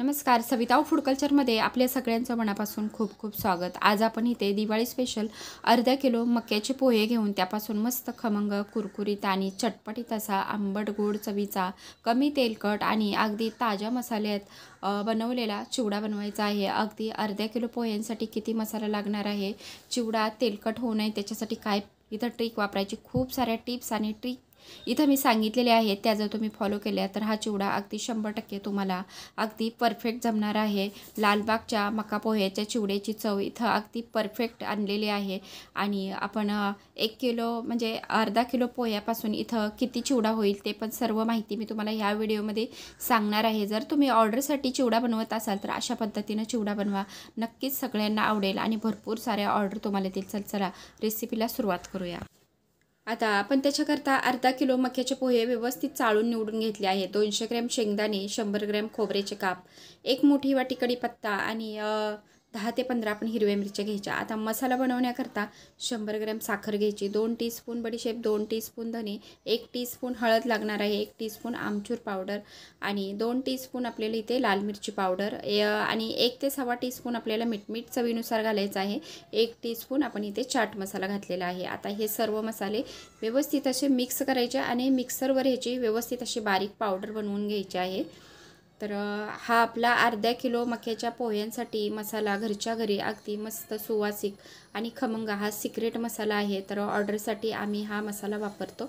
नमस्कार, सविता फूड कल्चरमध्ये आपल्या सगळ्यांचं मनापासून खूप खूप स्वागत। आज आपण इथे दिवाळी स्पेशल अर्धा किलो मक्याचे पोहे घेऊन त्यापासून मस्त खमंग कुरकुरीत आणि चटपटीत असा आंबट गोड चवीचा कमी तेलकट आणि अगदी ताज्या मसाल्यात बनवलेला चिवडा बनवायचा आहे। अगदी अर्धा किलो पोह्यांसाठी किती मसाला लागणार आहे, चिवडा तेलकट होऊ नये त्याच्यासाठी काय इथं ट्रिक वापरायची, खूप साऱ्या टिप्स आणि ट्रिक इथं मी सांगितलेले आहेत। त्या जर तुम्ही फॉलो केल्या तर हा चिवडा अगदी 100% तुम्हाला अगदी परफेक्ट जमणार आहे। लालबागच्या मका पोह्याच्या चिवड्याची चव इथं अगदी परफेक्ट आणलेली आहे। आणि आपण 1 किलो म्हणजे अर्धा किलो पोह्यापासून इथं किती चिवडा होईल ते पण सर्व माहिती मी तुम्हाला ह्या व्हिडिओमध्ये सांगणार आहे। जर तुम्ही ऑर्डरसाठी चिवडा बनवत असाल तर अशा पद्धतीने चिवडा बनवा, नक्कीच सगळ्यांना आवडेल आणि भरपूर साऱ्या ऑर्डर तुम्हाला येतील। चला रेसिपीला सुरुवात करूया। आता आपण त्याच्याकरता अर्धा किलो मक्याचे पोहे व्यवस्थित चाळून निवडून घेतले आहे। 200 ग्रॅम शेंगदाणे, 100 ग्रॅम खोबऱ्याचे काप, 1 मोठी वाटी कढीपत्ता आणि 10 ते 15 आपण हिरव्या मिरच्या घ्यायच्या। आता मसाला बनवण्याकरता 100 ग्रॅम साखर घ्यायची, 2 टीस्पून बडीशेप, 2 टीस्पून धने, 1 टीस्पून हळद लागणार आहे, 1 टीस्पून आमचूर पावडर आणि 2 टीस्पून आपल्याला इथे लाल मिरची पावडर आणि 1 ते 1.25 टीस्पून आपल्याला मीठ चवीनुसार घालायचं आहे। 1 टीस्पून आपण इथे चाट मसाला घातलेला आहे। आता हे सर्व मसाले व्यवस्थित असे मिक्स करायचे आणि मिक्सरवर ह्याची व्यवस्थित अशी बारीक पावडर बनवून घ्यायची आहे। तर हा आपला अर्धा किलो मक्याच्या पोह्यांसाठी मसाला घरच्या घरी अगदी मस्त सुवासिक आणि खमंग हा सिक्रेट मसाला आहे। तर ऑर्डरसाठी आम्ही हा मसाला वापरतो।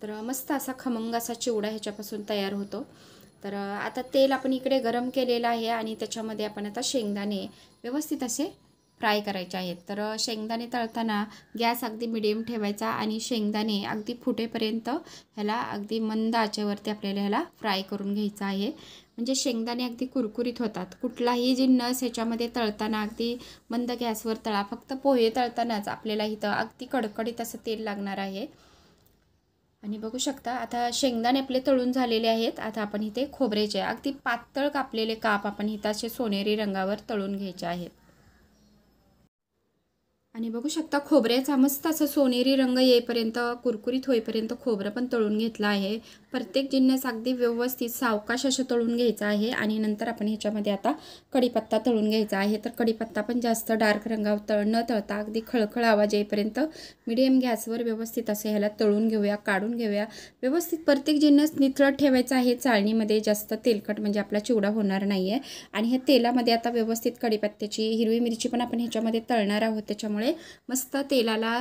तर मस्त असा खमंग असा चिवडा ह्याच्यापासून तयार होतो। तर आता तेल आपण इकडे गरम केलेलं आहे आणि त्याच्यामध्ये आपण आता शेंगदाणे व्यवस्थित असे फ्राय करायचे आहेत। तर शेंगदाणे तळताना गॅस अगदी मिडियम ठेवायचा आणि शेंगदाणे अगदी फुटेपर्यंत ह्याला अगदी मंद आचेवरती आपल्याला ह्याला फ्राय करून घ्यायचं आहे, म्हणजे शेंगदाणे अगदी कुरकुरीत होतात। कुठलाही जिन्नस ह्याच्यामध्ये तळताना अगदी मंद गॅसवर तळा, फक्त पोहे तळतानाच आपल्याला इथं अगदी कडकडीत असं तेल लागणार आहे। आणि बघू शकता आता शेंगदाणे आपले तळून झालेले आहेत। आता आपण इथे खोबऱ्याचे अगदी पातळ कापलेले काप आपण इथं असे सोनेरी रंगावर तळून घ्यायचे आहेत। आणि बघू शकता खोबऱ्याचा मस्त असं सोनेरी रंग येईपर्यंत कुरकुरीत होईपर्यंत खोबरं पण तळून घेतलं आहे। प्रत्येक जिन्नस अगदी व्यवस्थित सावकाश असं तळून घ्यायचं आहे। आणि नंतर आपण ह्याच्यामध्ये आता कढीपत्ता तळून घ्यायचा आहे। तर कढीपत्ता पण जास्त डार्क रंगावर न तळता अगदी खळखळ आवाज येईपर्यंत मीडियम गॅसवर व्यवस्थित असं ह्याला तळून घेऊया, काढून घेऊया। व्यवस्थित प्रत्येक जिन्नस नितळत ठेवायचा आहे चाळणीमध्ये, जास्त तेलकट म्हणजे आपला चिवडा होणार नाही आहे। आणि ह्या तेलामध्ये आता व्यवस्थित कढीपत्त्याची हिरवी मिरची पण आपण ह्याच्यामध्ये तळणार आहोत, त्याच्यामुळे मस्त तेलाला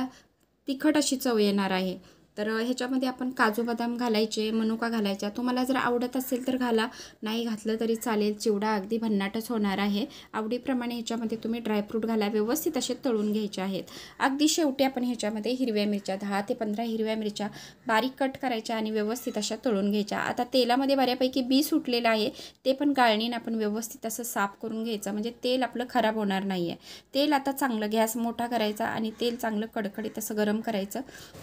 तिखट अशी चव येणार आहे। तर ह्याच्यामध्ये आपण काजू बदाम घालायचे, मनुका घालायचा, तुम्हाला जर आवडत असेल तर घाला, नाही घातलं तरी चालेल। चिवडा अगदी भन्नाटच होणार आहे। आवडीप्रमाणे ह्याच्यामध्ये तुम्ही ड्रायफ्रूट घाला, व्यवस्थित असे तळून घ्यायचे आहेत। अगदी शेवटी आपण ह्याच्यामध्ये हिरव्या मिरच्या 10 ते 15 हिरव्या मिरच्या बारीक कट करायच्या आणि व्यवस्थित अशा तळून घ्यायच्या। आता तेलामध्ये बऱ्यापैकी बी सुटलेलं आहे, ते पण गाळणीने आपण व्यवस्थित असं साफ करून घ्यायचं, म्हणजे तेल आपलं खराब होणार नाही आहे। तेल आता चांगलं गॅस मोठा करायचा आणि तेल चांगलं कडकडीत असं गरम करायचं।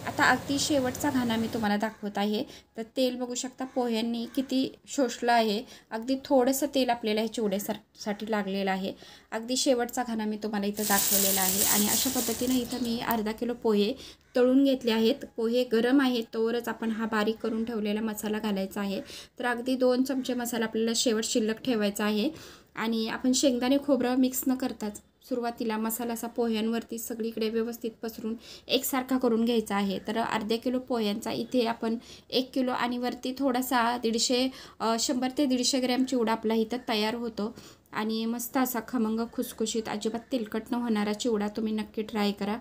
आता अगदी शेवटचा घाणा मी तुम्हाला दाखवत आहे। तर तेल बघू शकता पोह्यांनी किती शोषलं आहे, अगदी थोडंसं तेल आपल्याला हे चिवड्यासाठी लागलेलं आहे। अगदी शेवटचा घाणा मी तुम्हाला इथं दाखवलेला आहे। आणि अशा पद्धतीने इथं मी अर्धा किलो पोहे तळून घेतले आहेत। पोहे गरम आहेत तोवरच आपण हा बारीक करून ठेवलेला मसाला घालायचा आहे। तर अगदी 2 चमचे मसाला आपल्याला शेवट शिल्लक ठेवायचा आहे। आणि आपण शेंगदाणे खोबरं मिक्स न करताच सुरुवातीला मसाला असा पोह्यांवरती सगळीकडे व्यवस्थित पसरून एकसारखा करून घ्यायचा आहे। तर अर्धा किलो पोह्यांचा इथे आपण 1 किलो आणि वरती थोडासा 100 ते 150 ग्रॅम चिवडा आपला इथं तयार होतो। आणि मस्त असा खमंग खुसखुशीत अजिबात तेलकट न होणारा चिवडा तुम्ही नक्की ट्राय करा।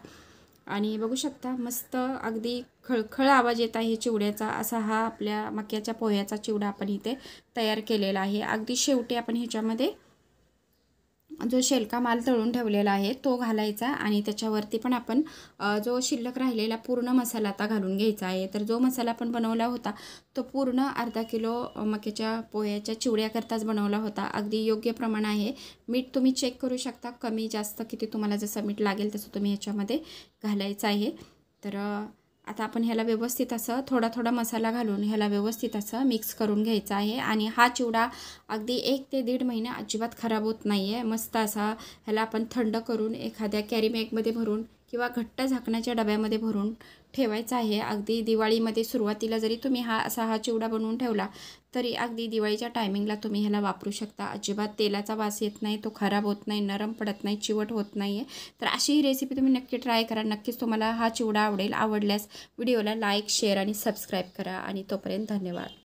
आणि बघू शकता मस्त अगदी खळखळ आवाज येत आहे चिवड्याचा, असा हा आपल्या मक्याच्या पोह्याचा चिवडा आपण इथे तयार केलेला आहे। अगदी शेवटी आपण ह्याच्यामध्ये जो शेलका माल तळून ठेवलेला आहे तो घालायचा आणि त्याच्यावरती पण आपण जो शिल्लक राहिलेला पूर्ण मसाला आता घालून घ्यायचा आहे। तर जो मसाला आपण बनवला होता तो पूर्ण अर्धा किलो मक्याच्या पोह्याच्या चिवड्याकरताच बनवला होता। अगदी योग्य प्रमाण आहे। मीठ तुम्ही चेक करू शकता, कमी जास्त किती तुम्हाला जसं मीठ लागेल तसं तुम्ही ह्याच्यामध्ये घालायचं आहे। तर आता आपण ह्याला व्यवस्थित असं थोडा थोडा मसाला घालून ह्याला व्यवस्थित असं मिक्स करून घ्यायचा आहे। आणि हा चिवडा अगदी 1 ते 1.5 महिने अजिबात खराब होत नाही आहे। मस्त असा ह्याला आपण थंड करून एखाद्या कॅरी बॅगमध्ये भरून किंवा घट्ट झाकणाच्या डब्यामध्ये भरून ठेवायचा आहे. अगदी दिवाळीमध्ये सुरुवातीला जरी तुम्ही हा चिवडा बनवून ठेवला तरी अगदी दिवाळीच्या टायमिंगला तुम्ही ह्याला वापरू शकता. अजिबात तेलाचा वास येत नाही, तो खराब होत नाही, नरम पडत नाही, चिवट होत नाही आहे. तर अशी ही रेसिपी तुम्ही नक्की ट्राय करा. नक्कीच तुम्हाला हा चिवडा आवडेल. आवडल्यास व्हिडिओला लाईक, शेअर आणि सबस्क्राईब करा आणि तोपर्यंत धन्यवाद.